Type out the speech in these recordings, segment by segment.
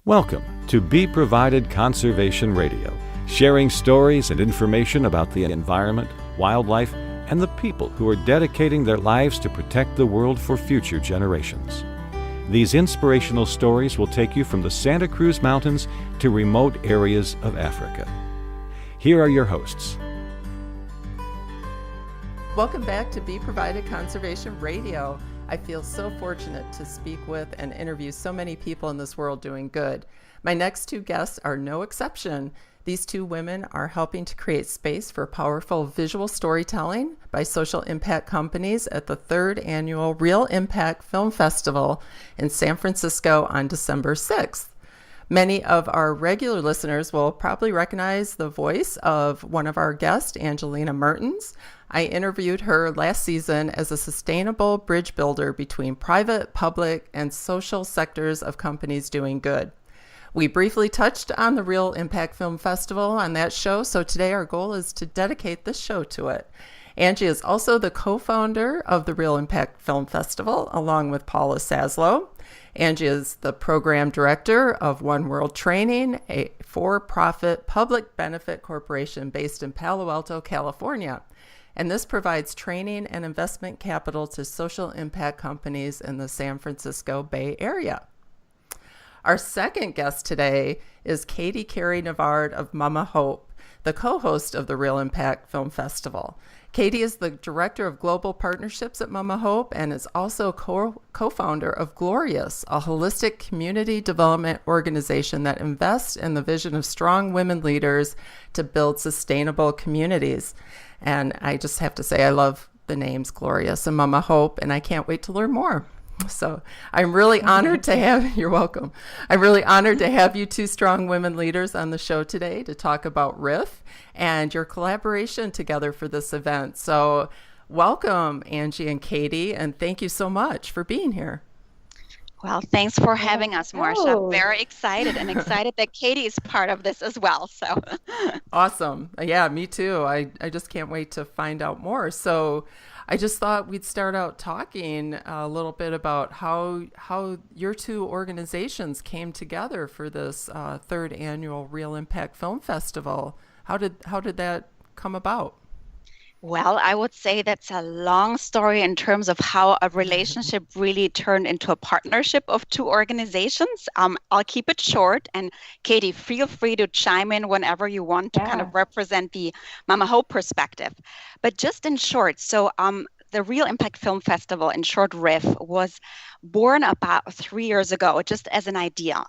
Welcome to Be Provided Conservation Radio, sharing stories and information about the environment, wildlife, and the people who are dedicating their lives to protect the world for future generations. These inspirational stories will take you from the Santa Cruz Mountains to remote areas of Africa. Here are your hosts. Welcome back to Be Provided Conservation Radio. I feel so fortunate to speak with and interview so many people in this world doing good. My next two guests are no exception. These two women are helping to create space for powerful visual storytelling by social impact companies at the 3rd annual Real Impact Film Festival in San Francisco on December 6th. Many of our regular listeners will probably recognize the voice of one of our guests, Angelina Mertens. I interviewed her last season as a sustainable bridge builder between private, public, and social sectors of companies doing good. We briefly touched on the Real Impact Film Festival on that show, so today our goal is to dedicate this show to it. Angie is also the co-founder of the Real Impact Film Festival, along with Paula Saslow. Angie is the program director of One World Training, a for-profit public benefit corporation based in Palo Alto, California. And this provides training and investment capital to social impact companies in the San Francisco Bay Area. Our second guest today is Carey Nivard of Mama Hope, the co-host of the Real Impact Film Festival. Katie is the Director of Global Partnerships at Mama Hope and is also co-founder of Glorious, a holistic community development organization that invests in the vision of strong women leaders to build sustainable communities. And I just have to say, I love the names Glorious and Mama Hope, and I can't wait to learn more. So I'm really honored to have, you're welcome. I'm really honored to have you two strong women leaders on the show today to talk about RIF and your collaboration together for this event. So welcome, Angie and Katie, and thank you so much for being here. Well, thanks for having us, Marcia. I'm very excited and excited that Katie is part of this as well. So awesome. Yeah, me too. I just can't wait to find out more. So I just thought we'd start out talking a little bit about how your two organizations came together for this 3rd annual Real Impact Film Festival. How did that come about? Well, I would say that's a long story in terms of how a relationship really turned into a partnership of two organizations. I'll keep it short, and Katie, feel free to chime in whenever you want to kind of represent the Mama Hope perspective. But just in short, so the Real Impact Film Festival, in short, RIF, was born about 3 years ago, just as an idea.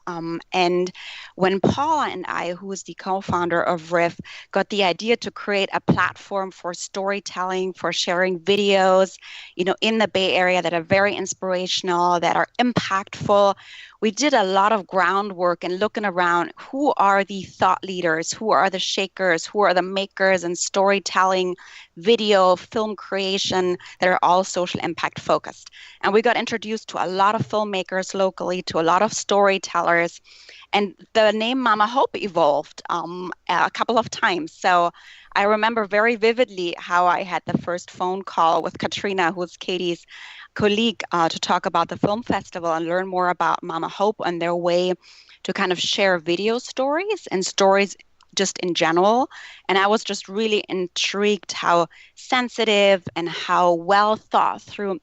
And when Paula and I, who is the co-founder of RIF, got the idea to create a platform for storytelling, for sharing videos, in the Bay Area that are very inspirational, that are impactful, we did a lot of groundwork and looking around who are the thought leaders, who are the shakers, who are the makers in storytelling, video, film creation that are all social impact focused. And we got introduced to a lot of filmmakers locally, to a lot of storytellers. And the name Mama Hope evolved a couple of times. So I remember very vividly how I had the first phone call with Katrina, who's Katie's colleague, to talk about the film festival and learn more about Mama Hope and their way to kind of share video stories and stories just in general. And I was just really intrigued how sensitive and how well thought through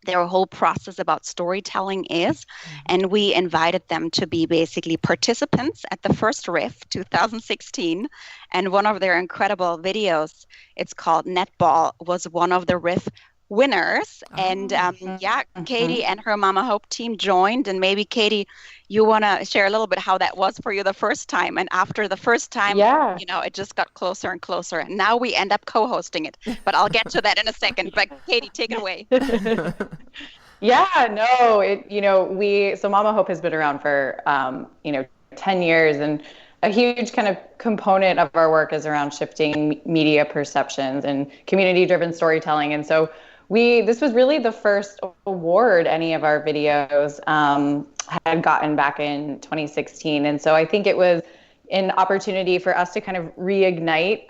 their whole process about storytelling is. And we invited them to be basically participants at the first RIF 2016. And one of their incredible videos, it's called Netball, was one of the RIF winners. And Katie and her Mama Hope team joined. And maybe Katie, you want to share a little bit how that was for you the first time. And after the first time, it just got closer and closer. And now we end up co-hosting it. But I'll get to that in a second. But Katie, take it away. So Mama Hope has been around for 10 years, and a huge kind of component of our work is around shifting media perceptions and community-driven storytelling. And so this was really the first award any of our videos had gotten back in 2016. And so I think it was an opportunity for us to kind of reignite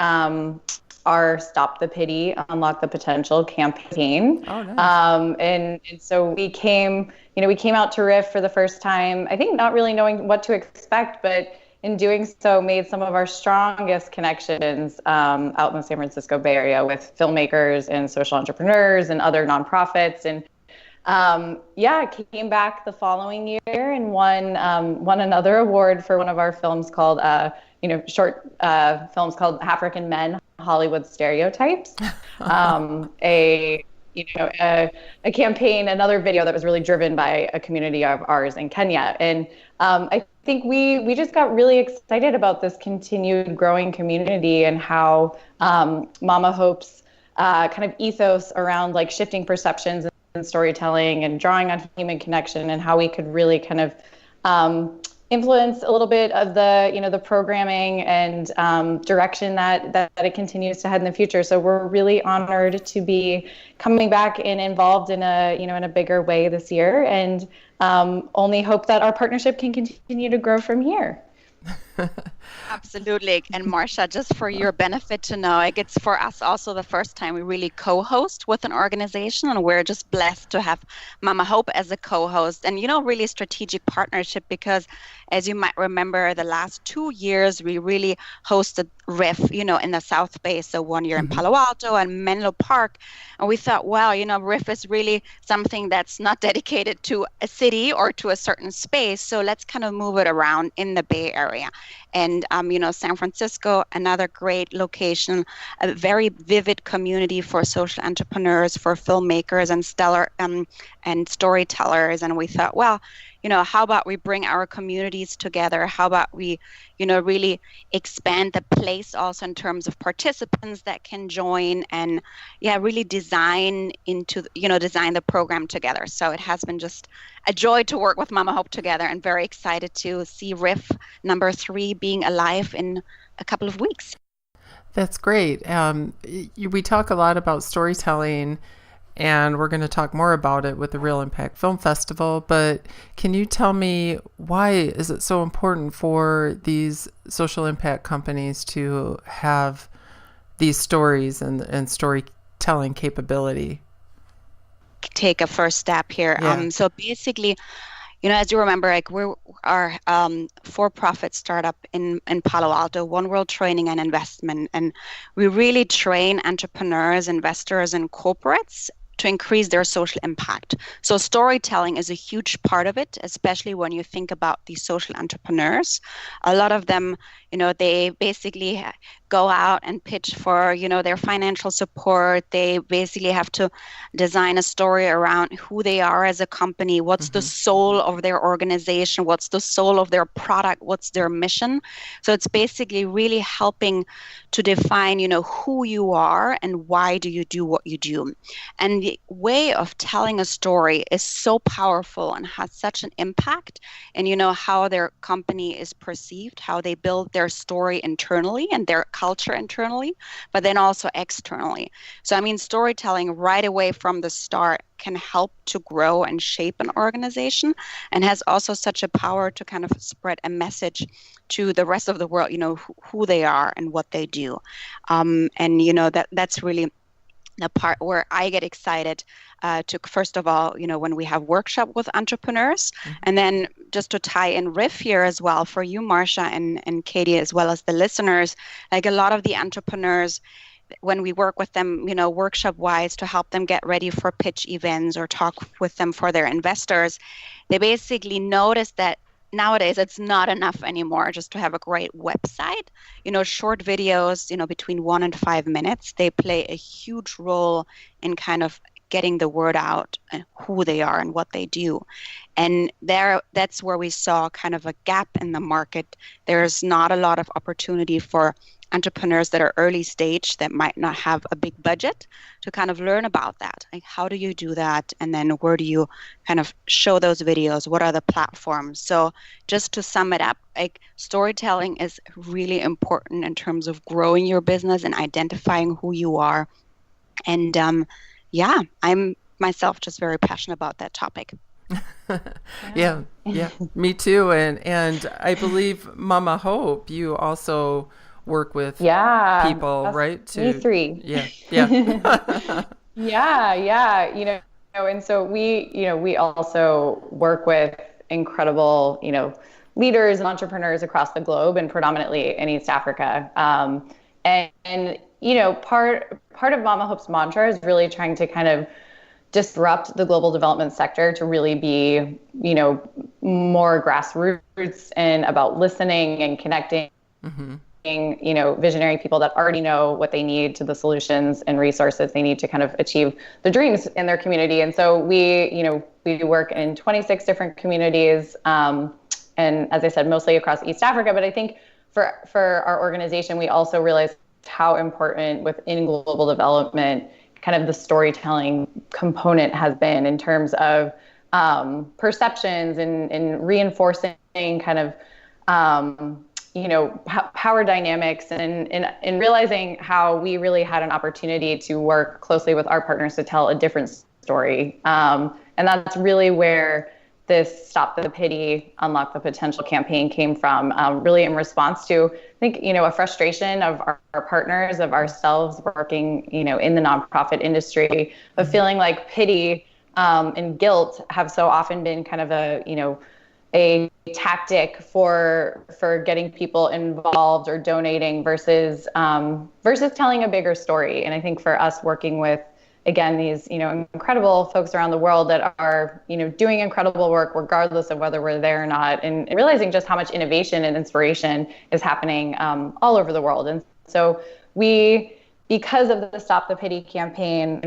our Stop the Pity, Unlock the Potential campaign. Oh, nice. And so we came out to Riff for the first time, I think not really knowing what to expect, but in doing so made some of our strongest connections out in the San Francisco Bay Area with filmmakers and social entrepreneurs and other nonprofits. And came back the following year and won another award for one of our films called, short films called African Men, Hollywood Stereotypes. A campaign, another video that was really driven by a community of ours in Kenya. And I think we just got really excited about this continued growing community and how Mama Hope's kind of ethos around like shifting perceptions and storytelling and drawing on human connection, and how we could really kind of influence a little bit of the programming and direction that it continues to head in the future. So we're really honored to be coming back and involved in a bigger way this year, and only hope that our partnership can continue to grow from here. Absolutely. And Marcia, just for your benefit to know, like, it's for us also the first time we really co-host with an organization, and we're just blessed to have Mama Hope as a co-host, and really strategic partnership, because as you might remember, the last 2 years we really hosted Riff, in the South Bay. So 1 year in Palo Alto and Menlo Park. And we thought, wow, Riff is really something that's not dedicated to a city or to a certain space. So let's kind of move it around in the Bay Area. And, San Francisco, another great location, a very vivid community for social entrepreneurs, for filmmakers and stellar and storytellers. And we thought, well, how about we bring our communities together? How about we, really expand the place also in terms of participants that can join, and really design the program together. So it has been just a joy to work with Mama Hope together, and very excited to see Riff number 3 being alive in a couple of weeks. That's great. We talk a lot about storytelling, and we're going to talk more about it with the Real Impact Film Festival. But can you tell me, why is it so important for these social impact companies to have these stories and storytelling capability? Take a first step here. Yeah. So basically, as you remember, like, we're our for-profit startup in Palo Alto, One World Training and Investment, and we really train entrepreneurs, investors, and corporates to increase their social impact. So storytelling is a huge part of it, especially when you think about these social entrepreneurs. A lot of them, they basically go out and pitch for, their financial support. They basically have to design a story around who they are as a company, what's the soul of their organization, what's the soul of their product, what's their mission. So it's basically really helping to define, who you are and why do you do what you do. And the way of telling a story is so powerful and has such an impact, and how their company is perceived, how they build their story internally and their culture internally, but then also externally. So storytelling right away from the start can help to grow and shape an organization, and has also such a power to kind of spread a message to the rest of the world, who they are and what they do. That's really the part where I get excited to, first of all, when we have workshop with entrepreneurs, and then just to tie in Riff here as well for you, Marcia and Katie, as well as the listeners, like a lot of the entrepreneurs, when we work with them, workshop wise, to help them get ready for pitch events or talk with them for their investors, they basically notice that nowadays it's not enough anymore just to have a great website. Short videos, between 1 and 5 minutes, they play a huge role in kind of getting the word out and who they are and what they do. And that's where we saw kind of a gap in the market. There's not a lot of opportunity for entrepreneurs that are early stage that might not have a big budget to kind of learn about that. Like, how do you do that? And then where do you kind of show those videos? What are the platforms? So just to sum it up, like, storytelling is really important in terms of growing your business and identifying who you are. And I'm myself just very passionate about that topic. Yeah, me too. And I believe, Mama Hope, you also work with people, us, right? me three. Yeah. Yeah. And so we also work with incredible, leaders and entrepreneurs across the globe and predominantly in East Africa. Part of Mama Hope's mantra is really trying to kind of disrupt the global development sector to really be, more grassroots and about listening and connecting, visionary people that already know what they need to the solutions and resources they need to kind of achieve the dreams in their community. And so we work in 26 different communities. And as I said, mostly across East Africa. But I think for our organization, we also realized how important within global development kind of the storytelling component has been in terms of perceptions and reinforcing kind of power dynamics and realizing how we really had an opportunity to work closely with our partners to tell a different story. And that's really where this Stop the Pity, Unlock the Potential campaign came from, really in response to, I think, a frustration of our partners, of ourselves working, in the nonprofit industry, of feeling like pity and guilt have so often been kind of a tactic for getting people involved or donating versus telling a bigger story. And I think for us working with, again, these, incredible folks around the world that are, doing incredible work regardless of whether we're there or not, and realizing just how much innovation and inspiration is happening all over the world. And so we, because of the Stop the Pity campaign,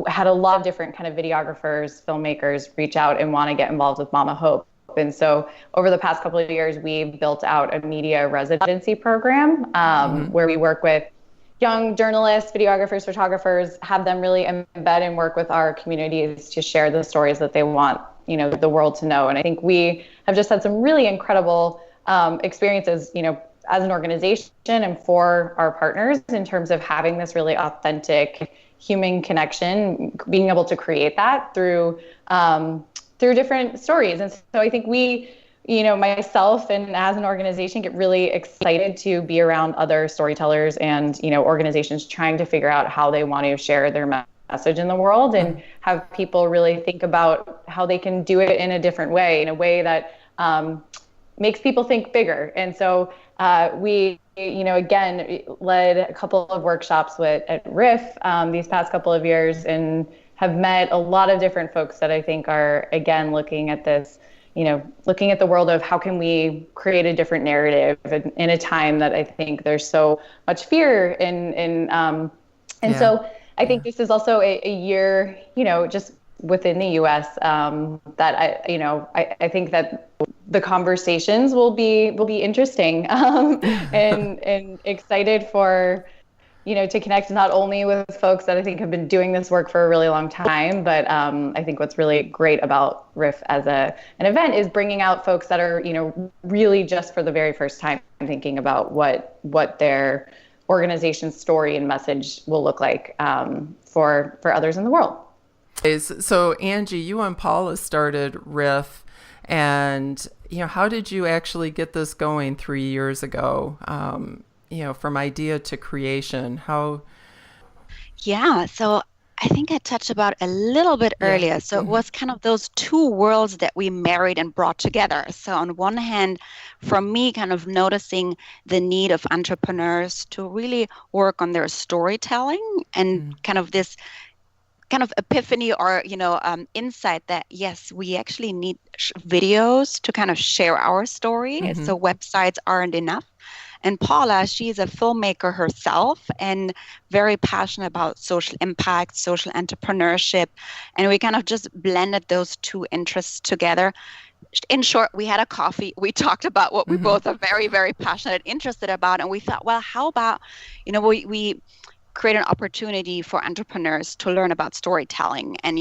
had a lot of different kind of videographers, filmmakers reach out and want to get involved with Mama Hope. And so over the past couple of years, we've built out a media residency program where we work with young journalists, videographers, photographers, have them really embed and work with our communities to share the stories that they want, the world to know. And I think we have just had some really incredible experiences, as an organization and for our partners in terms of having this really authentic human connection, being able to create that through different stories. And so I think we, myself and as an organization get really excited to be around other storytellers and, organizations trying to figure out how they want to share their message in the world and have people really think about how they can do it in a different way, in a way that makes people think bigger. And so we, again, led a couple of workshops at RIF these past couple of years and have met a lot of different folks that I think are, again, looking at this, looking at the world of how can we create a different narrative in a time that I think there's so much fear so I think this is also a year, just within the U.S. That I think that the conversations will be interesting and excited for, to connect not only with folks that I think have been doing this work for a really long time, but I think what's really great about RIF as an event is bringing out folks that are, really just for the very first time thinking about what their organization's story and message will look like for others in the world. So Angie, you and Paula started RIF, and how did you actually get this going 3 years ago? From idea to creation, how? Yeah, so I think I touched about a little bit earlier. So it was kind of those two worlds that we married and brought together. So on one hand, for me, kind of noticing the need of entrepreneurs to really work on their storytelling and kind of this kind of epiphany or, insight that, yes, we actually need videos to kind of share our story. So websites aren't enough. And Paula, she's a filmmaker herself and very passionate about social impact, social entrepreneurship. And we kind of just blended those two interests together. In short, we had a coffee. We talked about what we both are very, very passionate and interested about. And we thought, well, how about, we create an opportunity for entrepreneurs to learn about storytelling and,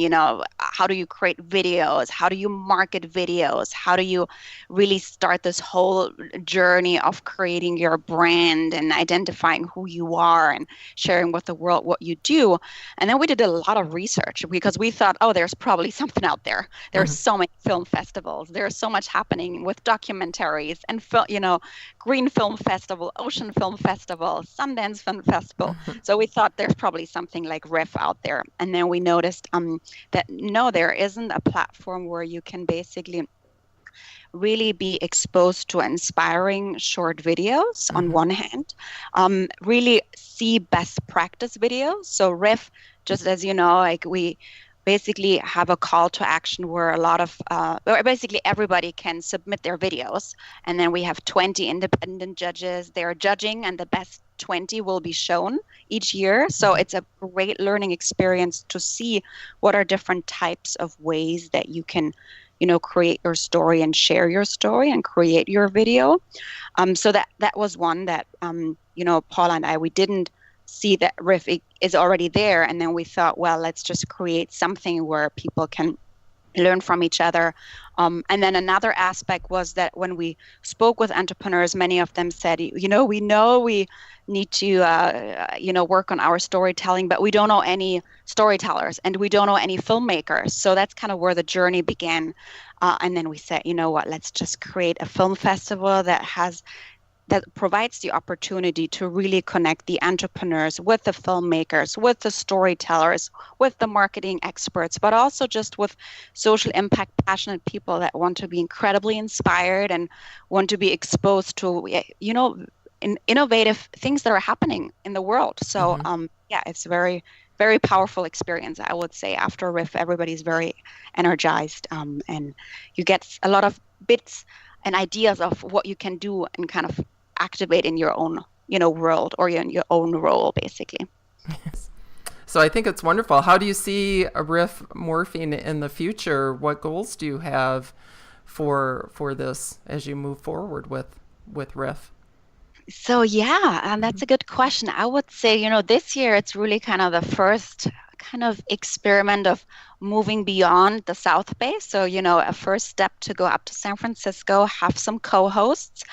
how do you create videos? How do you market videos? How do you really start this whole journey of creating your brand and identifying who you are and sharing with the world what you do? And then we did a lot of research because we thought, oh, there's probably something out there. There's so many film festivals. There's so much happening with documentaries and, Green Film Festival, Ocean Film Festival, Sundance Film Festival. So we thought there's probably something like Riff out there. And then we noticed that no, there isn't a platform where you can basically really be exposed to inspiring short videos on one hand, really see best practice videos. So Riff, just as you know, like we basically have a call to action where a lot of, basically everybody can submit their videos. And then we have 20 independent judges. They're judging and the best 20 will be shown each year. So it's a great learning experience to see what are different types of ways that you can, create your story and share your story and create your video. So that was one that, Paula and I, we didn't see that Riff is already there. And then we thought, well, let's just create something where people can learn from each other. And then another aspect was that when we spoke with entrepreneurs, many of them said, we know we need to, work on our storytelling, but we don't know any storytellers and we don't know any filmmakers. So that's kind of where the journey began. And then we said, let's just create a film festival that provides the opportunity to really connect the entrepreneurs with the filmmakers, with the storytellers, with the marketing experts, but also just with social impact passionate people that want to be incredibly inspired and want to be exposed to, innovative things that are happening in the world. So, it's a very, very powerful experience, I would say. After Riff, everybody's very energized, and you get a lot of bits and ideas of what you can do and kind of activate in your own, world or in your own role, basically. Yes. So I think it's wonderful. How do you see a Riff morphing in the future? What goals do you have for this as you move forward with Riff? So that's a good question. I would say, this year it's really kind of the first kind of experiment of moving beyond the South Bay. So, a first step to go up to San Francisco, have some co-hosts.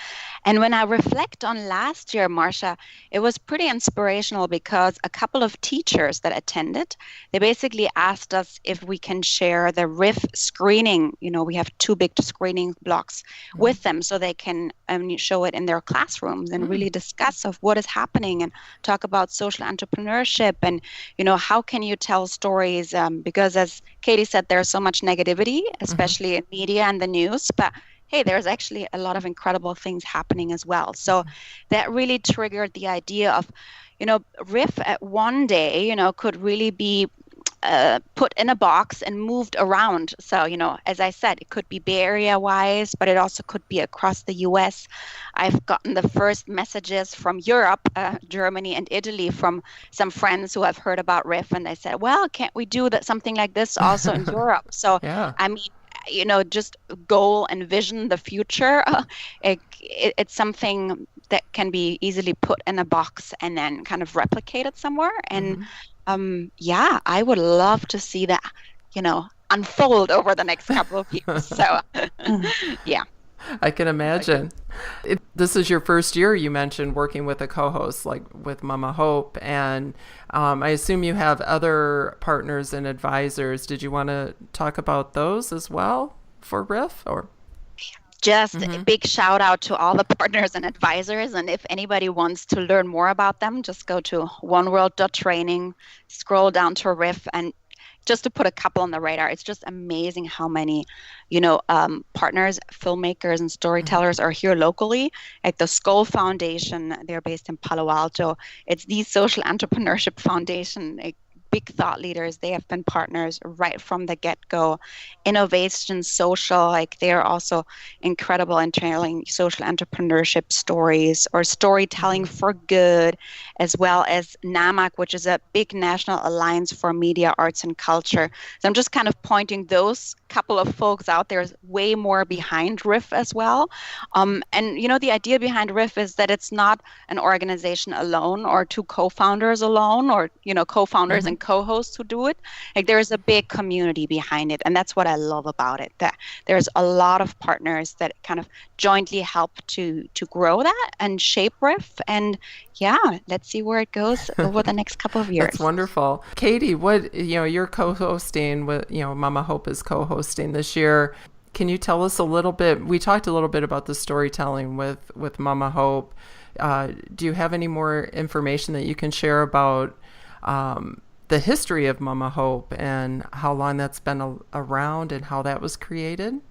And when I reflect on last year, Marcia, it was pretty inspirational because a couple of teachers that attended, they basically asked us if we can share the Riff screening. We have 2 big screening blocks with them so they can show it in their classrooms and really discuss of what is happening and talk about social entrepreneurship and, how can you tell stories? Because as Katie said, there's so much negativity, especially in media and the news, but hey, there's actually a lot of incredible things happening as well. So that really triggered the idea of, Riff at one day, could really be put in a box and moved around. So, as I said, it could be Bay Area wise, but it also could be across the US. I've gotten the first messages from Europe, Germany and Italy from some friends who have heard about Riff. And they said, well, can't we do something like this also in Europe? So, I mean, just goal and vision the future. It's something that can be easily put in a box and then kind of replicated somewhere. And I would love to see that, unfold over the next couple of years. So, I can imagine. This is your first year, you mentioned, working with a co-host like with Mama Hope, and I assume you have other partners and advisors. Did you want to talk about those as well for Riff? Or just a big shout out to all the partners and advisors. And if anybody wants to learn more about them, just go to oneworld.training, scroll down to Riff, and just to put a couple on the radar, it's just amazing how many, partners, filmmakers, and storytellers are here locally. Like the Skoll Foundation, they're based in Palo Alto. It's the Social Entrepreneurship Foundation, big thought leaders. They have been partners right from the get-go. Innovation, social, like they're also incredible in telling social entrepreneurship stories or storytelling for good, as well as NAMAC, which is a big national alliance for media, arts, and culture. So I'm just kind of pointing those couple of folks out. There's way more behind RIF as well. And, you know, the idea behind RIF is that it's not an organization alone or two co-founders alone or, you know, co-founders and co-hosts who do it. Like there's a big community behind it. And that's what I love about it, that there's a lot of partners that kind of jointly help to grow that and shape RIF. And yeah, let's see where it goes over the next couple of years. That's wonderful. Katie, you're co-hosting with, Mama Hope is co-hosting this year. Can you tell us a little bit? We talked a little bit about the storytelling with Mama Hope. Do you have any more information that you can share about the history of Mama Hope and how long that's been around and how that was created?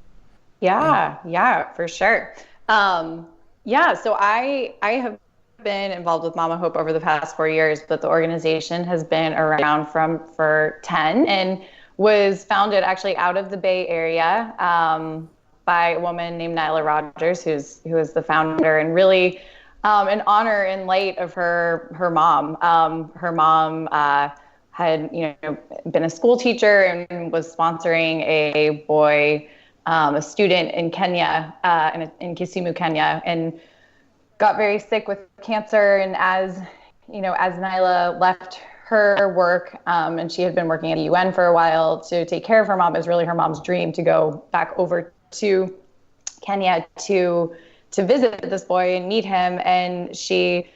Yeah, for sure. So I have been involved with Mama Hope over the past 4 years, but the organization has been around for 10 and was founded actually out of the Bay Area by a woman named Nyla Rogers, who is the founder, and really an honor in light of her mom. Her mom had been a school teacher and was sponsoring a boy, a student in Kenya, in Kisumu, Kenya, and got very sick with cancer. And as Nyla left her work, and she had been working at the UN for a while to take care of her mom, it was really her mom's dream to go back over to Kenya to visit this boy and meet him. And she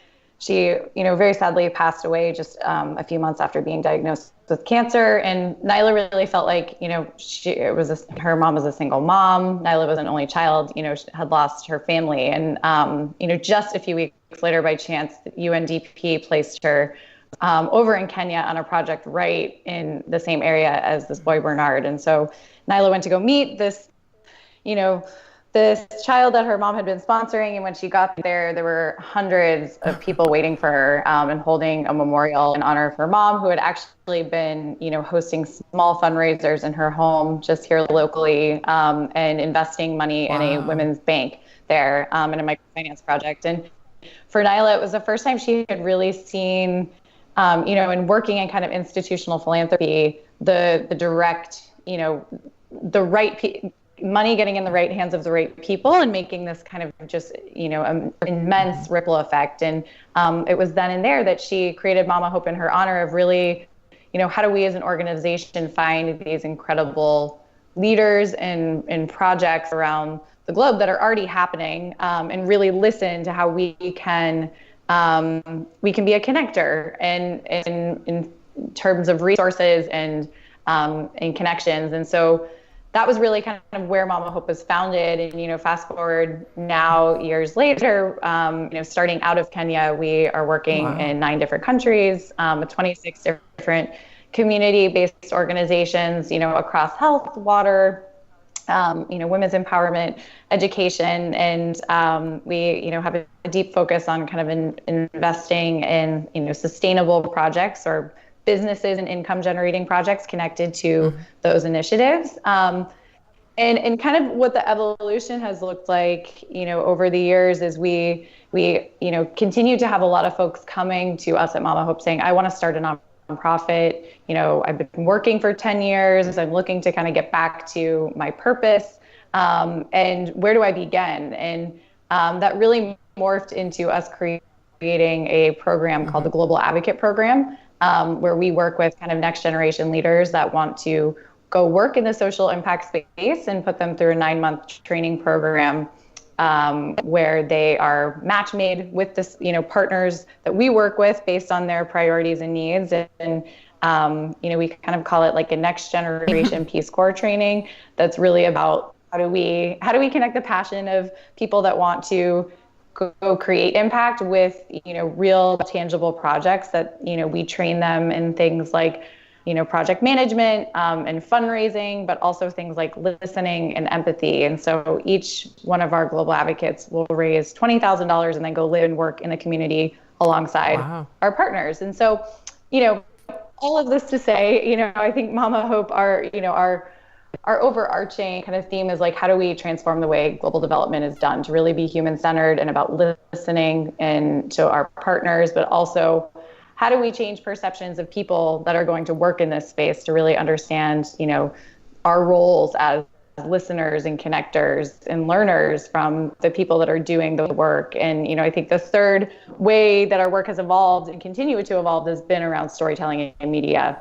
very sadly passed away just a few months after being diagnosed with cancer. And Nyla really felt like, her mom was a single mom. Nyla was an only child, had lost her family. And, just a few weeks later, by chance, UNDP placed her over in Kenya on a project right in the same area as this boy Bernard. And so Nyla went to go meet this child that her mom had been sponsoring. And when she got there, there were hundreds of people waiting for her and holding a memorial in honor of her mom, who had actually been, hosting small fundraisers in her home just here locally, and investing money in a women's bank there, in a microfinance project. And for Nyla, it was the first time she had really seen, in working in kind of institutional philanthropy, the direct, the right money getting in the right hands of the right people and making this kind of just, immense ripple effect. And it was then and there that she created Mama Hope in her honor of really, how do we as an organization find these incredible leaders and projects around the globe that are already happening, and really listen to how we can be a connector and in terms of resources and connections. And so that was really kind of where Mama Hope was founded. And, fast forward now years later, starting out of Kenya, we are working in 9 different countries, with 26 different community-based organizations, across health, water, women's empowerment, education. And we, have a deep focus on kind of investing in, sustainable projects or businesses and income generating projects connected to those initiatives. And kind of what the evolution has looked like, over the years is we continue to have a lot of folks coming to us at Mama Hope saying, I want to start a nonprofit. I've been working for 10 years. I'm looking to kind of get back to my purpose. And where do I begin? And that really morphed into us creating a program called the Global Advocate Program, where we work with kind of next generation leaders that want to go work in the social impact space and put them through a 9-month training program, where they are match made with this, partners that we work with based on their priorities and needs. And, we kind of call it like a next generation Peace Corps training. That's really about how do we connect the passion of people that want to go create impact with, real tangible projects that, we train them in things like, project management, and fundraising, but also things like listening and empathy. And so each one of our global advocates will raise $20,000 and then go live and work in the community alongside our partners. And so, all of this to say, I think Mama Hope, our overarching kind of theme is like, how do we transform the way global development is done to really be human-centered and about listening and to our partners, but also how do we change perceptions of people that are going to work in this space to really understand, our roles as listeners and connectors and learners from the people that are doing the work. And, I think the third way that our work has evolved and continue to evolve has been around storytelling and media,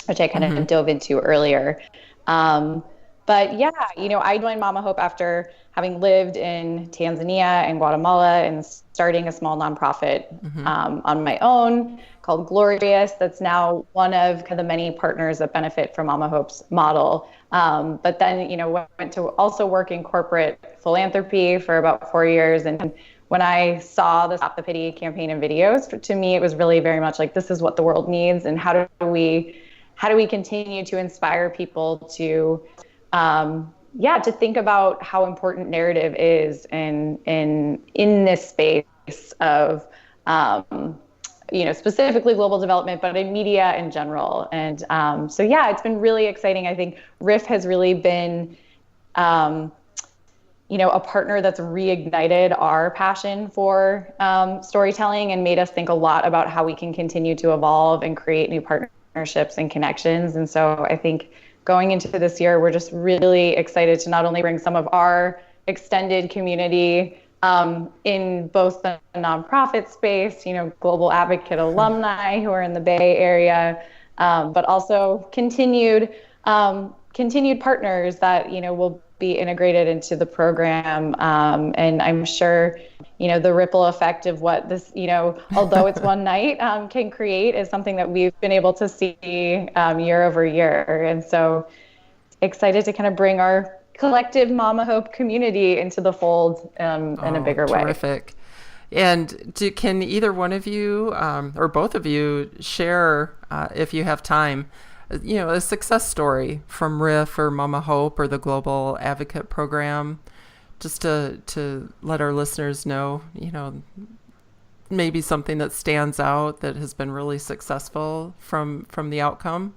which I kind of dove into earlier. But yeah, I joined Mama Hope after having lived in Tanzania and Guatemala and starting a small nonprofit on my own called Glorious. That's now one of the many partners that benefit from Mama Hope's model. But then, went to also work in corporate philanthropy for about 4 years. And when I saw the Stop the Pity campaign and videos, to me, it was really very much like, this is what the world needs. And how do we continue to inspire people to, to think about how important narrative is in this space of, specifically global development, but in media in general. And it's been really exciting. I think RIF has really been, a partner that's reignited our passion for storytelling and made us think a lot about how we can continue to evolve and create new partnerships and connections. And so I think going into this year, we're just really excited to not only bring some of our extended community in both the nonprofit space, global advocate alumni who are in the Bay Area, but also continued partners that, will be integrated into the program. And I'm sure, the ripple effect of what this, although it's one night, can create is something that we've been able to see year over year. And so excited to kind of bring our collective Mama Hope community into the fold in a bigger way. Terrific. And can either one of you or both of you share, if you have time, a success story from RIF or Mama Hope or the Global Advocate Program, just to let our listeners know, maybe something that stands out that has been really successful from the outcome?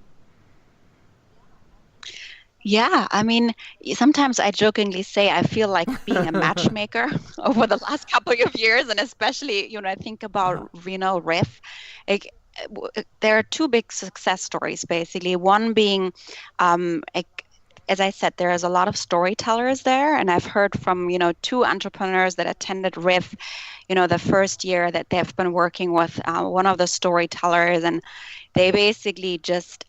Yeah, I mean, sometimes I jokingly say I feel like being a matchmaker over the last couple of years, and especially, I think about RIF. There are two big success stories, basically. One being, as I said, there is a lot of storytellers there, and I've heard from, two entrepreneurs that attended RIF, the first year that they've been working with one of the storytellers, and they basically just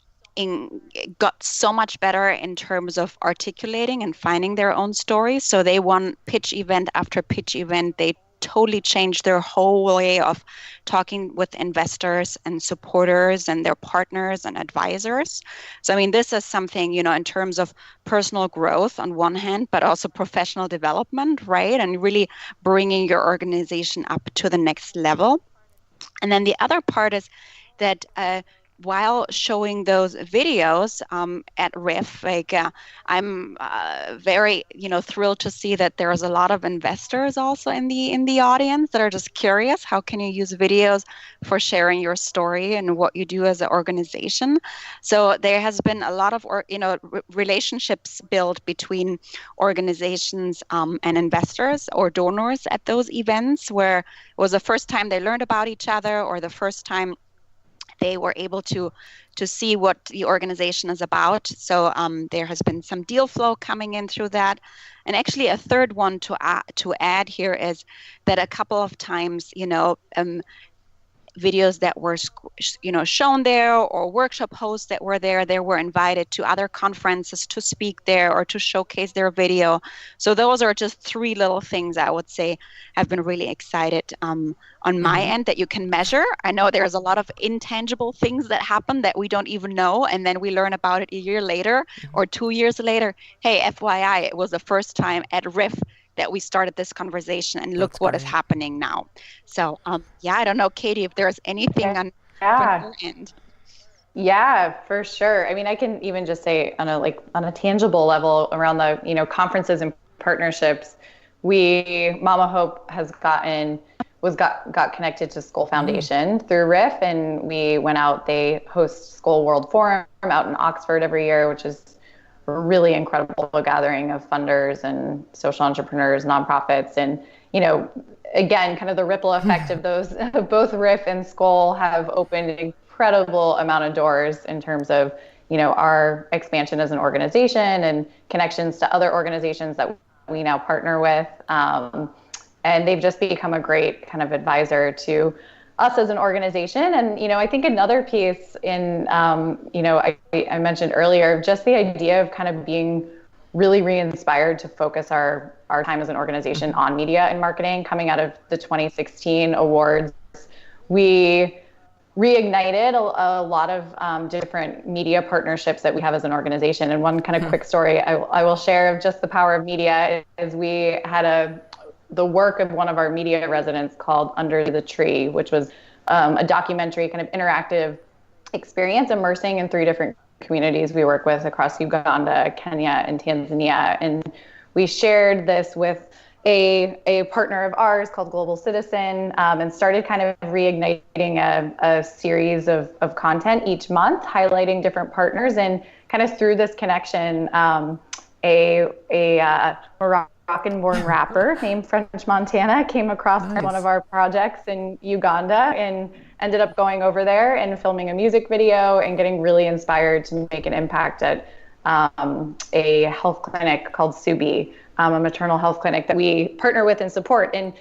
got so much better in terms of articulating and finding their own stories. So they won pitch event after pitch event. They totally changed their whole way of talking with investors and supporters and their partners and advisors. So, I mean, this is something, in terms of personal growth on one hand, but also professional development, right? And really bringing your organization up to the next level. And then the other part is that while showing those videos at RIF, I'm very, thrilled to see that there's a lot of investors also in the audience that are just curious. How can you use videos for sharing your story and what you do as an organization? So there has been a lot of, relationships built between organizations and investors or donors at those events, where it was the first time they learned about each other or the first time they were able to see what the organization is about. So there has been some deal flow coming in through that. And actually a third one to add here is that a couple of times, videos that were, shown there, or workshop hosts that were there, they were invited to other conferences to speak there or to showcase their video. So those are just three little things I would say have been really excited on my end that you can measure. I know there's a lot of intangible things that happen that we don't even know, and then we learn about it a year later or 2 years later. Hey, FYI, it was the first time at RIF that we started this conversation, and look what is happening now. So, I don't know, Katie, if there's anything on your end. Yeah, for sure. I mean, I can even just say on a tangible level around the, conferences and partnerships, Mama Hope has gotten got connected to Skoll Foundation through RIF, and we went out. They host Skoll World Forum out in Oxford every year, which is a really incredible gathering of funders and social entrepreneurs, nonprofits, and again, kind of the ripple effect of those. Both RIF and Skoll have opened an incredible amount of doors in terms of our expansion as an organization and connections to other organizations that we now partner with. And they've just become a great kind of advisor to us as an organization. And, I think another piece in, I mentioned earlier, just the idea of kind of being really re-inspired to focus our time as an organization on media and marketing. Coming out of the 2016 awards, we reignited a lot of different media partnerships that we have as an organization. And one kind of quick story I will share of just the power of media is we had the work of one of our media residents called Under the Tree, which was a documentary kind of interactive experience immersing in 3 different communities we work with across Uganda, Kenya, and Tanzania. And we shared this with a partner of ours called Global Citizen, and started kind of reigniting a series of content each month, highlighting different partners. And kind of through this connection, a Moroccan-born rapper named French Montana came across one of our projects in Uganda and ended up going over there and filming a music video and getting really inspired to make an impact at a health clinic called Subi, a maternal health clinic that we partner with and support. And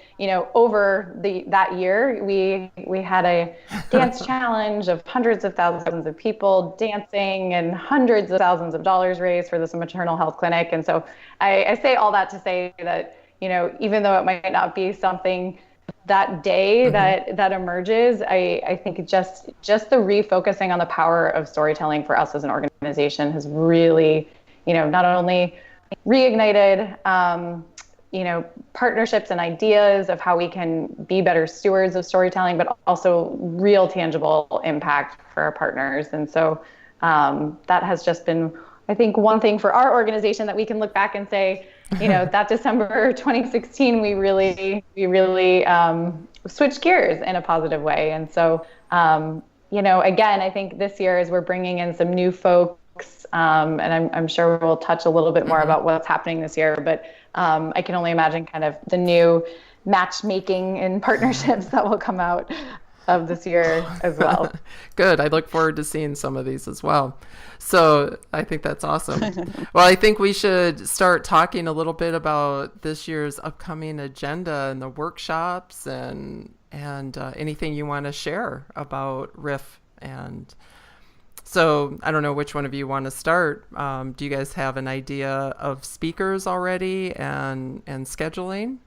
over that year, we had a dance challenge of hundreds of thousands of people dancing and hundreds of thousands of dollars raised for this maternal health clinic. And so I say all that to say that even though it might not be something that day that emerges, I think just the refocusing on the power of storytelling for us as an organization has really, not only reignited, partnerships and ideas of how we can be better stewards of storytelling, but also real tangible impact for our partners. And so that has just been, I think, one thing for our organization that we can look back and say, that December 2016, we really switched gears in a positive way. And so, again, I think this year as we're bringing in some new folks, and I'm sure we'll touch a little bit more about what's happening this year, but I can only imagine kind of the new matchmaking and partnerships that will come out of this year as well. Good. I look forward to seeing some of these as well. So I think that's awesome. Well, I think we should start talking a little bit about this year's upcoming agenda and the workshops and anything you want to share about RIF. And so I don't know which one of you want to start. Do you guys have an idea of speakers already and scheduling?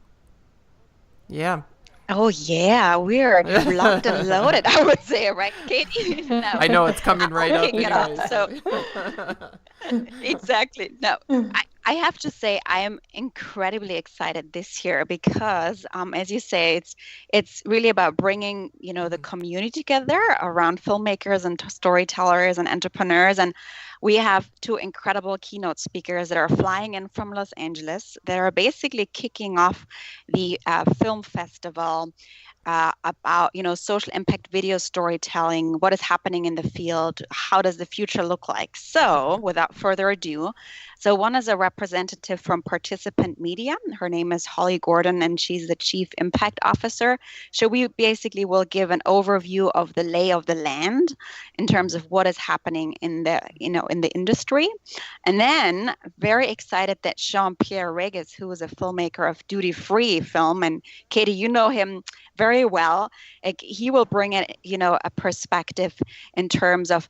Yeah. Oh, yeah. We're locked and loaded, I would say, right, Katie? No. I know it's coming right up. Anyways. So, exactly. No, I have to say I am incredibly excited this year because, as you say, it's really about bringing, the community together around filmmakers and storytellers and entrepreneurs. And we have 2 incredible keynote speakers that are flying in from Los Angeles. That are basically kicking off the film festival about, social impact video storytelling, what is happening in the field, how does the future look like? So without further ado, one is a representative from Participant Media. Her name is Holly Gordon, and she's the Chief Impact Officer. So we basically will give an overview of the lay of the land in terms of what is happening in the industry. And then very excited that Jean-Pierre Regis, who is a filmmaker of Duty Free Film, and Katie, you know him very well. He will bring in, a perspective in terms of,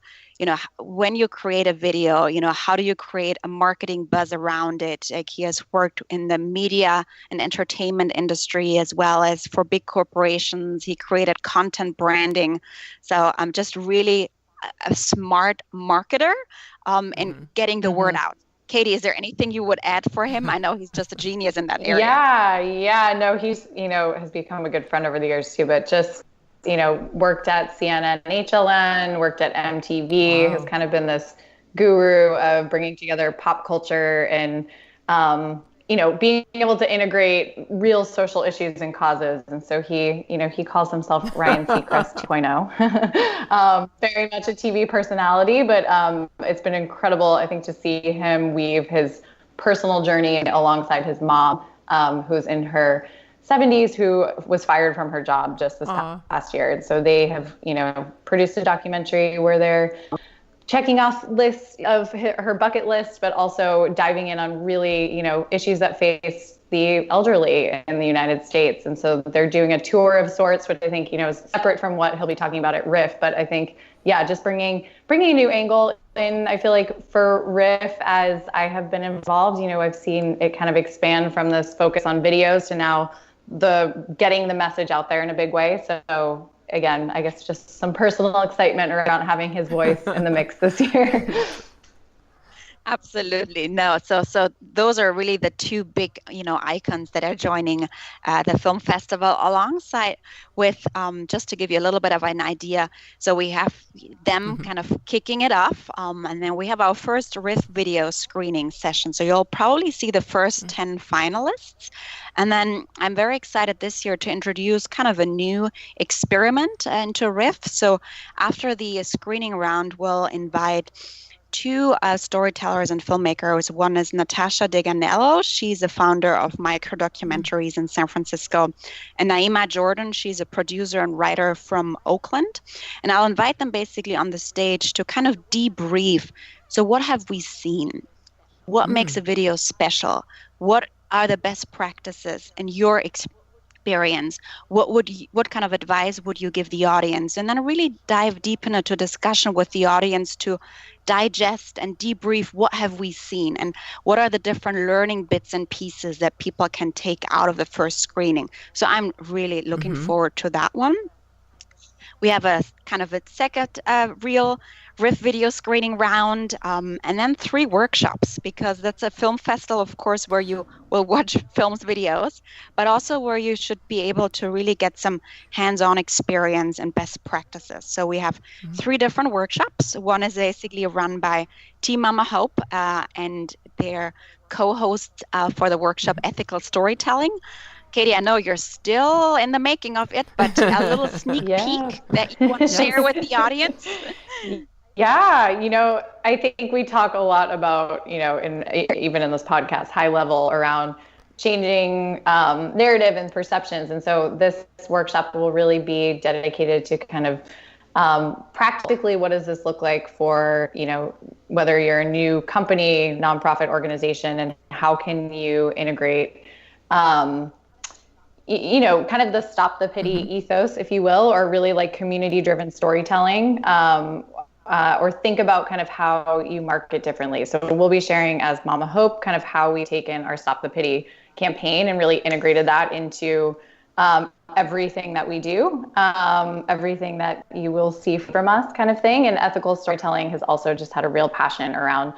when you create a video, how do you create a marketing buzz around it? He has worked in the media and entertainment industry as well as for big corporations. He created content branding. So I'm just really a smart marketer and getting the word out. Katie, is there anything you would add for him? I know he's just a genius in that area. Yeah. No, he's, has become a good friend over the years too, but just, worked at CNN, HLN, worked at MTV, has kind of been this guru of bringing together pop culture and, being able to integrate real social issues and causes. And so he calls himself Ryan Seacrest 2.0. Very much a TV personality, but it's been incredible, I think, to see him weave his personal journey alongside his mom, who's in her 70s, who was fired from her job just this past year. And so they have, produced a documentary where they're checking off lists of her bucket list, but also diving in on really, issues that face the elderly in the United States. And so they're doing a tour of sorts, which I think, is separate from what he'll be talking about at Riff. But I think, just bringing a new angle in. I feel like for Riff, as I have been involved, I've seen it kind of expand from this focus on videos to now getting the message out there in a big way. So again, I guess just some personal excitement around having his voice in the mix this year. Absolutely. No. So those are really the two big, icons that are joining the film festival alongside with, just to give you a little bit of an idea. So we have them kind of kicking it off. And then we have our first Riff video screening session. So you'll probably see the first 10 finalists. And then I'm very excited this year to introduce kind of a new experiment into Riff. So after the screening round, we'll invite two storytellers and filmmakers. One is Natasha Deganello. She's the founder of Micro Documentaries in San Francisco. And Naima Jordan, she's a producer and writer from Oakland. And I'll invite them basically on the stage to kind of debrief. So what have we seen? What makes a video special? What are the best practices in your experience? What kind of advice would you give the audience? And then really dive deep into a discussion with the audience to digest and debrief what have we seen and what are the different learning bits and pieces that people can take out of the first screening. So I'm really looking forward to that one. We have a kind of a second real Riff video screening round, and then 3 workshops, because that's a film festival, of course, where you will watch films videos, but also where you should be able to really get some hands-on experience and best practices. So we have 3 different workshops. One is basically run by Team Mama Hope and their co-hosts for the workshop Ethical Storytelling. Katie, I know you're still in the making of it, but a little sneak peek that you want to share with the audience? Yeah, I think we talk a lot about, even in this podcast, high level around changing narrative and perceptions. And so this workshop will really be dedicated to kind of practically what does this look like for, whether you're a new company, nonprofit organization, and how can you integrate kind of the stop the pity ethos, if you will, or really like community-driven storytelling, or think about kind of how you market differently. So we'll be sharing as Mama Hope kind of how we taken our Stop the Pity campaign and really integrated that into everything that we do, everything that you will see from us kind of thing. And ethical storytelling has also just had a real passion around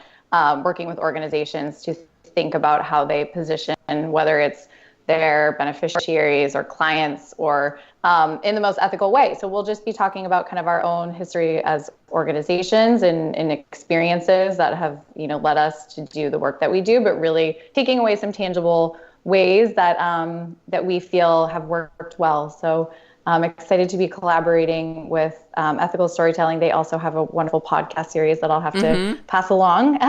working with organizations to think about how they position, whether it's their beneficiaries or clients or in the most ethical way. So we'll just be talking about kind of our own history as organizations and experiences that have, led us to do the work that we do, but really taking away some tangible ways that that we feel have worked well. So I'm excited to be collaborating with Ethical Storytelling. They also have a wonderful podcast series that I'll have to pass along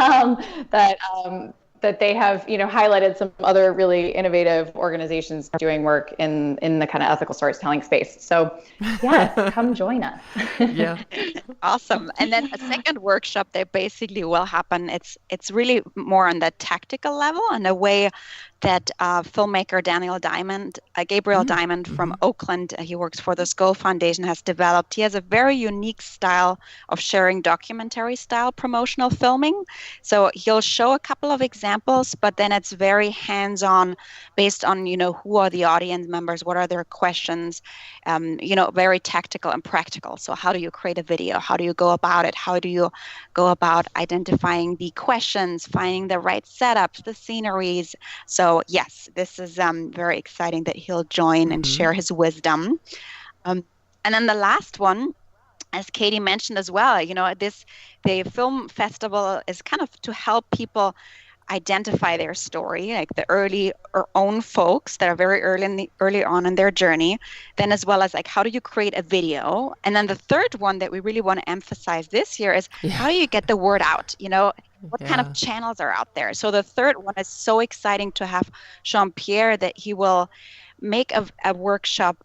that they have, highlighted some other really innovative organizations doing work in the kind of ethical storytelling space. So yes, come join us. Yeah. Awesome. And then a second workshop that basically will happen. It's really more on the tactical level and a way that filmmaker Gabriel Diamond from Oakland, he works for the Skull Foundation, has developed. He has a very unique style of sharing documentary style promotional filming. So he'll show a couple of examples, but then it's very hands-on based on, who are the audience members, what are their questions, very tactical and practical. So how do you create a video? How do you go about it? How do you go about identifying the questions, finding the right setups, the sceneries? So yes, this is very exciting that he'll join and share his wisdom. And then the last one, as Katie mentioned as well, the film festival is kind of to help people identify their story, like the early or own folks that are very early on in their journey, then as well as like how do you create a video, and then the third one that we really want to emphasize this year is how do you get the word out? What kind of channels are out there? So the third one is so exciting to have Jean-Pierre that he will make a workshop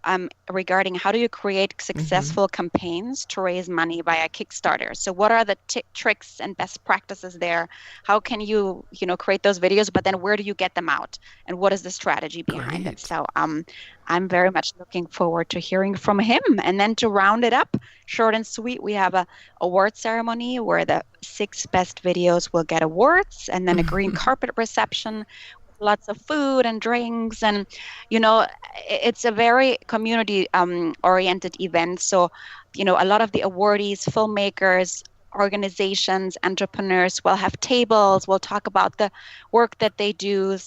regarding how do you create successful campaigns to raise money via Kickstarter. So what are the tricks and best practices there? How can you create those videos, but then where do you get them out? And what is the strategy behind it? So I'm very much looking forward to hearing from him. And then to round it up, short and sweet, we have a award ceremony where the 6 best videos will get awards, and then a green carpet reception, lots of food and drinks, and it's a very community oriented event. So a lot of the awardees, filmmakers, organizations, entrepreneurs will have tables. We'll talk about the work that they do.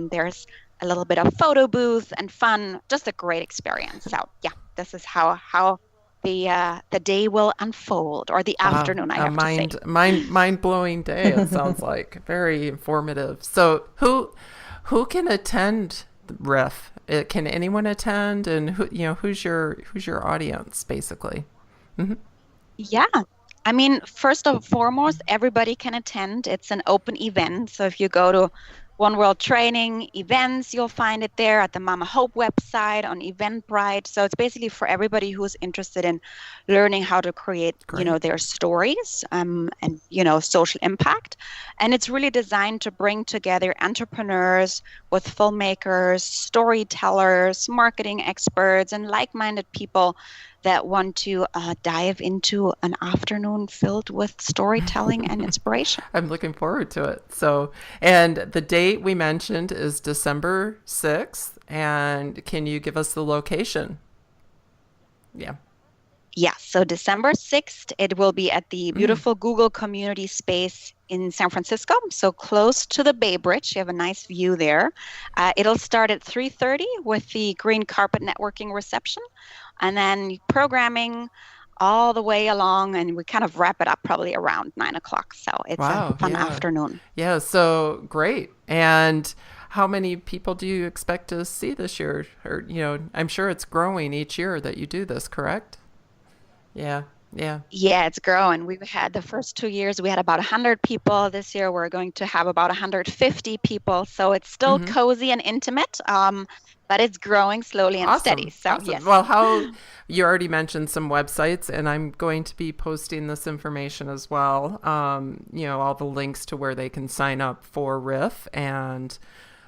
There's a little bit of photo booth and fun, just a great experience. So yeah, this is how the day will unfold, or the afternoon, I have to say. Mind-blowing day, it sounds like. Very informative. So who can attend RIF? Can anyone attend? And who's your audience, basically? Mm-hmm. Yeah. I mean, first and foremost, everybody can attend. It's an open event. So if you go to One World Training events, you'll find it there at the Mama Hope website, on Eventbrite. So it's basically for everybody who's interested in learning how to create, their stories and, social impact. And it's really designed to bring together entrepreneurs with filmmakers, storytellers, marketing experts, and like-minded people that want to dive into an afternoon filled with storytelling and inspiration. I'm looking forward to it. So, and the date we mentioned is December 6th. And can you give us the location? Yeah. Yeah, so December 6th, it will be at the beautiful Google Community Space in San Francisco, so close to the Bay Bridge. You have a nice view there. It'll start at 3:30 with the green carpet networking reception, and then programming all the way along, and we kind of wrap it up probably around 9 o'clock. So it's a fun afternoon. Yeah, so great. And how many people do you expect to see this year? Or, I'm sure it's growing each year that you do this, correct? Yeah, it's growing. We've had the first 2 years, we had about 100 people. This year, we're going to have about 150 people. So it's still cozy and intimate, but it's growing slowly and steady. So, awesome. Yes. Well, you already mentioned some websites, and I'm going to be posting this information as well. All the links to where they can sign up for RIF and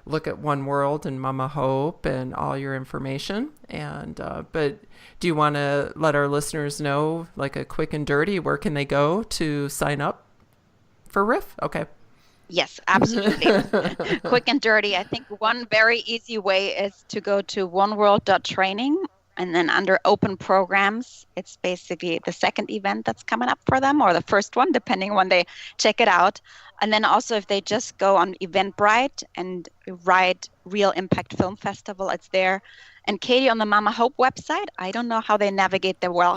look at One World and Mama Hope and all your information. And but do you want to let our listeners know, like a quick and dirty, where can they go to sign up for RIF? Okay. Yes, absolutely. Quick and dirty. I think one very easy way is to go to oneworld.training, and then under open programs, it's basically the second event that's coming up for them, or the first one, depending when they check it out. And then also if they just go on Eventbrite and write Real Impact Film Festival, it's there. And Katie, on the Mama Hope website, I don't know how they navigate their way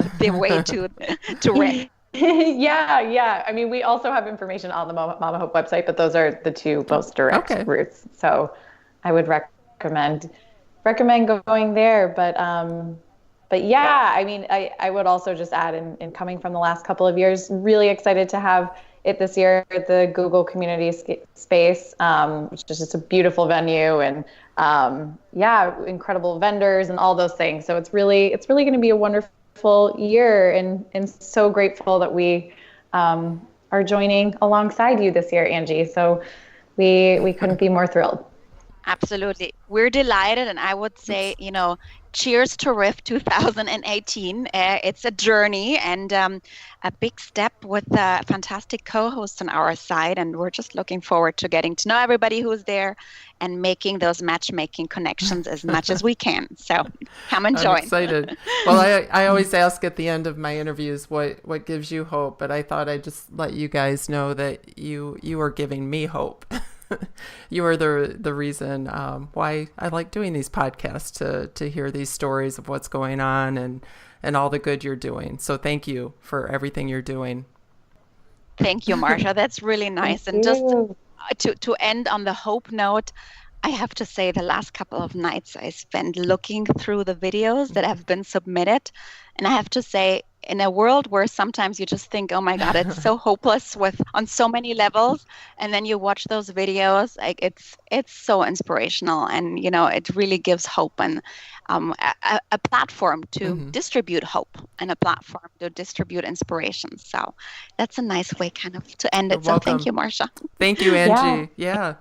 to RIF. Yeah. I mean, we also have information on the Mama Hope website, but those are the two most direct routes. So I would recommend going there. But yeah, I mean, I would also just add, in coming from the last couple of years, really excited to have it this year at the Google Community Space, which is just a beautiful venue, and incredible vendors and all those things. So it's really going to be a wonderful year, and so grateful that we are joining alongside you this year, Angie. So we couldn't be more thrilled. Absolutely. We're delighted. And I would say, cheers to RIF 2018. It's a journey and a big step with fantastic co-hosts on our side. And we're just looking forward to getting to know everybody who's there and making those matchmaking connections as much as we can. So come and join. I'm excited. Well, I always ask at the end of my interviews what gives you hope, but I thought I'd just let you guys know that you are giving me hope. You are the reason why I like doing these podcasts, to hear these stories of what's going on and all the good you're doing. So thank you for everything you're doing. Thank you, Marsha. That's really nice. And just to end on the hope note, I have to say the last couple of nights I spent looking through the videos that have been submitted. And I have to say, in a world where sometimes you just think, oh my God, it's so hopeless on so many levels. And then you watch those videos, like it's so inspirational. And, it really gives hope and a platform to distribute hope and a platform to distribute inspiration. So that's a nice way kind of to end it. So thank you, Marcia. Thank you, Angie. Yeah.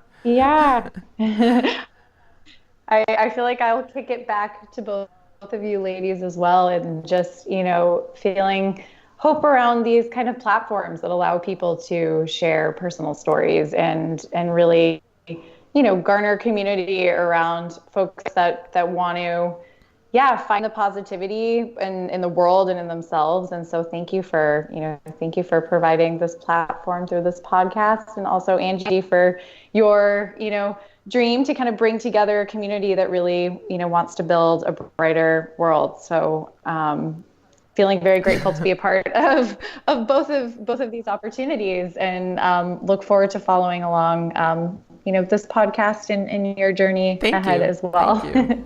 I feel like I'll kick it back to both of you ladies as well, and just, feeling hope around these kind of platforms that allow people to share personal stories and really, garner community around folks that want to, find the positivity in the world and in themselves. And so thank you for providing this platform through this podcast, and also Angie for your, dream to kind of bring together a community that really, wants to build a brighter world. So feeling very grateful to be a part of both of these opportunities, and look forward to following along, this podcast and your journey ahead as well. Thank you.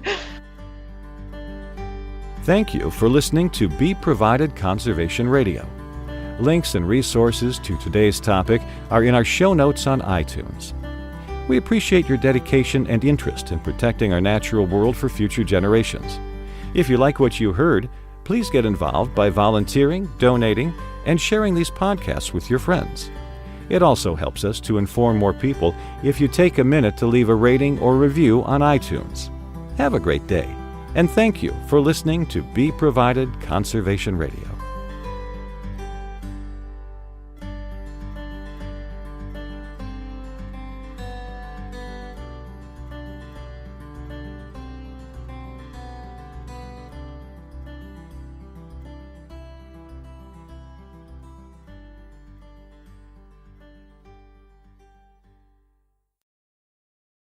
Thank you for listening to Be Provided Conservation Radio. Links and resources to today's topic are in our show notes on iTunes. We appreciate your dedication and interest in protecting our natural world for future generations. If you like what you heard, please get involved by volunteering, donating, and sharing these podcasts with your friends. It also helps us to inform more people if you take a minute to leave a rating or review on iTunes. Have a great day, and thank you for listening to Be Provided Conservation Radio.